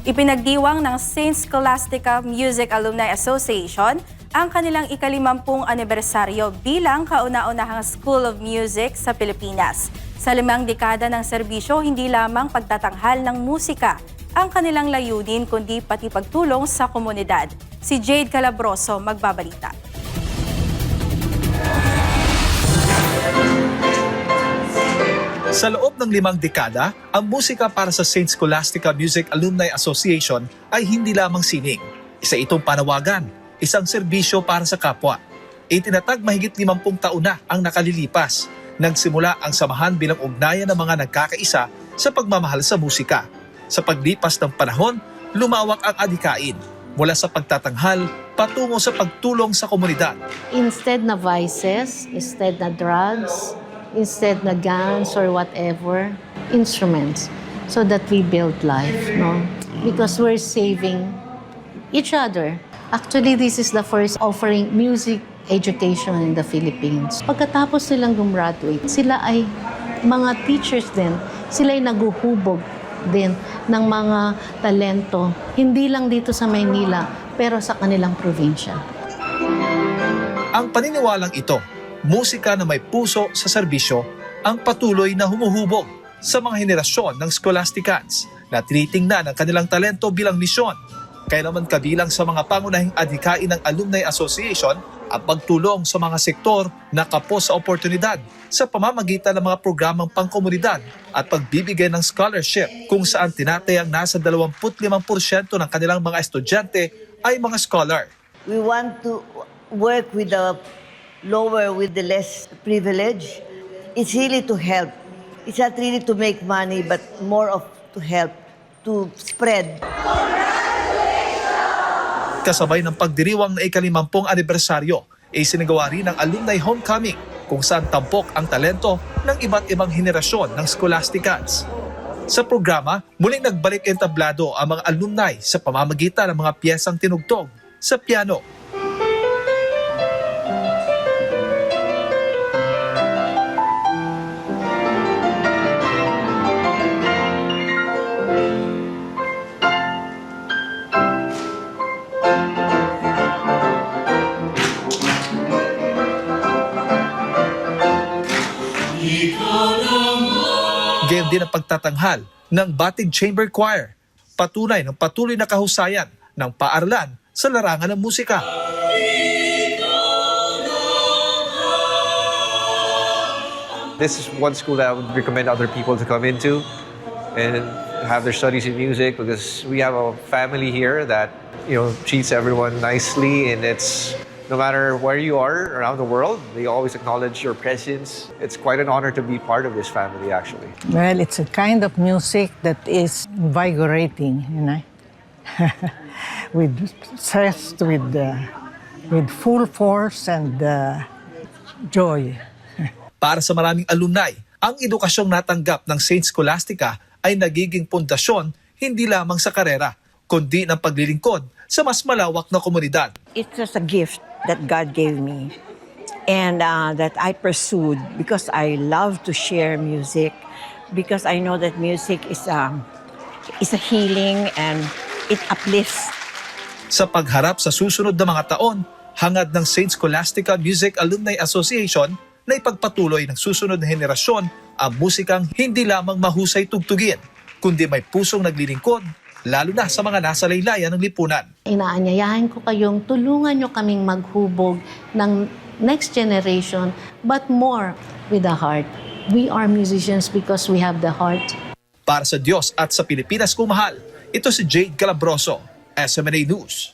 Ipinagdiwang ng St. Scholastica Music Alumni Association ang kanilang ika-50 anibersaryo bilang kauna-unahang School of Music sa Pilipinas. Sa 5 dekada ng serbisyo, hindi lamang pagtatanghal ng musika ang kanilang layunin kundi pati pagtulong sa komunidad. Si Jade Calabroso magbabalita. Sa loob ng 5 dekada, ang musika para sa St. Scholastica Music Alumni Association ay hindi lamang sining. Isa itong panawagan, isang serbisyo para sa kapwa. Itinatag mahigit 50 taon na ang nakalilipas. Nagsimula ang samahan bilang ugnayan ng mga nagkakaisa sa pagmamahal sa musika. Sa paglipas ng panahon, lumawak ang adhikain mula sa pagtatanghal patungo sa pagtulong sa komunidad. Instead na vices, instead na drugs, instead na guns or whatever, instruments, so that we build life, no? Because we're saving each other. Actually, this is the first offering music education in the Philippines. Pagkatapos silang gumraduate, sila ay mga teachers din. Sila ay naguhubog din ng mga talento, hindi lang dito sa Maynila, pero sa kanilang probinsya. Ang paniniwalang ito, musika na may puso sa serbisyo, ang patuloy na humuhubog sa mga henerasyon ng Scholasticans na tinitingnan ang kanilang talento bilang misyon. Kailanman kabilang sa mga pangunahing adhikain ng Alumni Association ang pagtulong sa mga sektor na kapos sa oportunidad sa pamamagitan ng mga programang pangkomunidad at pagbibigay ng scholarship kung saan tinatayang nasa 25% ng kanilang mga estudyante ay mga scholar. We want to work with the lower, with the less privilege. It's really to help. It's not really to make money, but more of to help, to spread. Kasabay ng pagdiriwang na ika-50 anibersaryo, isinagawa rin ang Alumni Homecoming kung saan tampok ang talento ng iba't ibang henerasyon ng Scholasticans. Sa programa, muling nagbalik entablado ang mga alumni sa pamamagitan ng mga piyesang tinugtog sa piano. Gayon din ang pagtatanghal ng Batig Chamber Choir, patunay ng patuloy na kahusayan ng paaralan sa larangan ng musika. This is one school that I would recommend other people to come into and have their studies in music, because we have a family here that, treats everyone nicely, and it's no matter where you are around the world, they always acknowledge your presence. It's quite an honor to be part of this family, actually. Well, it's a kind of music that is invigorating, with zest, with full force and joy. Para sa maraming alumni, ang edukasyong natanggap ng St. Scholastica ay nagiging pundasyon hindi lamang sa karera, kundi ng paglilingkod sa mas malawak na komunidad. It's just a gift that God gave me and that I pursued because I love to share music, because I know that music is a healing and it uplifts. Sa pagharap sa susunod na mga taon, hangad ng St. Scholastica Music Alumni Association na ipagpatuloy ng susunod na henerasyon ang musikang hindi lamang mahusay tugtugin, kundi may pusong naglilingkod, lalo na sa mga nasa laylayan ng lipunan. Inaanyayahan ko kayong tulungan nyo kaming maghubog ng next generation, but more with the heart. We are musicians because we have the heart. Para sa Diyos at sa Pilipinas kung mahal, ito si Jade Calabroso, SMNA News.